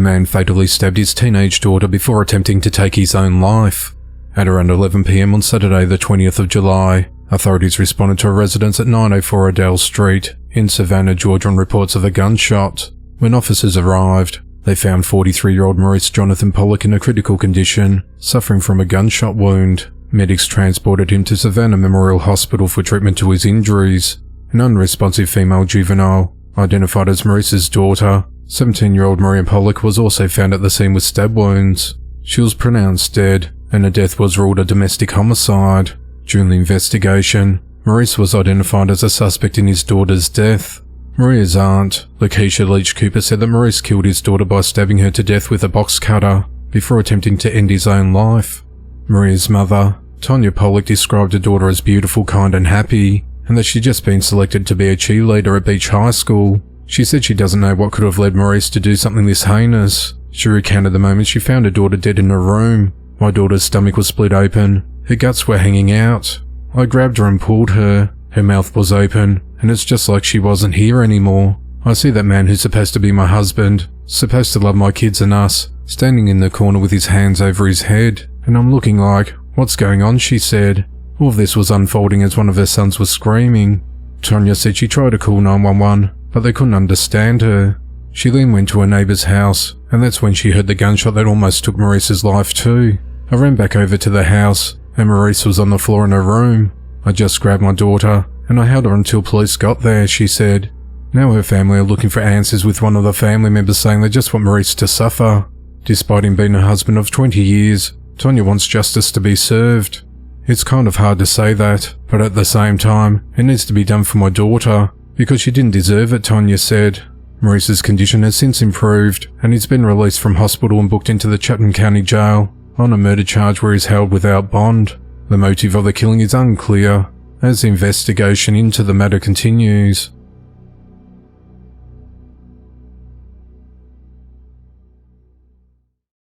man fatally stabbed his teenage daughter before attempting to take his own life. At around 11 p.m. on Saturday the 20th of July, authorities responded to a residence at 904 Adele Street in Savannah, Georgia on reports of a gunshot. When officers arrived, they found 43-year-old Maurice Jonathan Pollock in a critical condition, suffering from a gunshot wound. Medics transported him to Savannah Memorial Hospital for treatment to his injuries. An unresponsive female juvenile, identified as Maurice's daughter, 17-year-old Maria Pollock, was also found at the scene with stab wounds. She was pronounced dead, and her death was ruled a domestic homicide. During the investigation, Maurice was identified as a suspect in his daughter's death. Maria's aunt, Lakeisha Leach Cooper, said that Maurice killed his daughter by stabbing her to death with a box cutter before attempting to end his own life. Maria's mother, Tonya Pollock, described her daughter as beautiful, kind and happy, and that she'd just been selected to be a cheerleader at Beach High School. She said she doesn't know what could have led Maurice to do something this heinous. She recounted the moment she found her daughter dead in her room. My daughter's stomach was split open, her guts were hanging out. I grabbed her and pulled her. Her mouth was open, and it's just like she wasn't here anymore. I see that man who's supposed to be my husband, supposed to love my kids and us, standing in the corner with his hands over his head, and I'm looking like, what's going on, she said. All of this was unfolding as one of her sons was screaming. Tonya said she tried to call 911, but they couldn't understand her. She then went to her neighbour's house, and that's when she heard the gunshot that almost took Maurice's life too. I ran back over to the house, and Maurice was on the floor in her room. I just grabbed my daughter, and I held her until police got there, she said. Now her family are looking for answers, with one of the family members saying they just want Maurice to suffer. Despite him being a husband of 20 years, Tonya wants justice to be served. It's kind of hard to say that, but at the same time, it needs to be done for my daughter, because she didn't deserve it, Tonya said. Maurice's condition has since improved, and he's been released from hospital and booked into the Chatham County Jail on a murder charge where he's held without bond. The motive of the killing is unclear, as the investigation into the matter continues.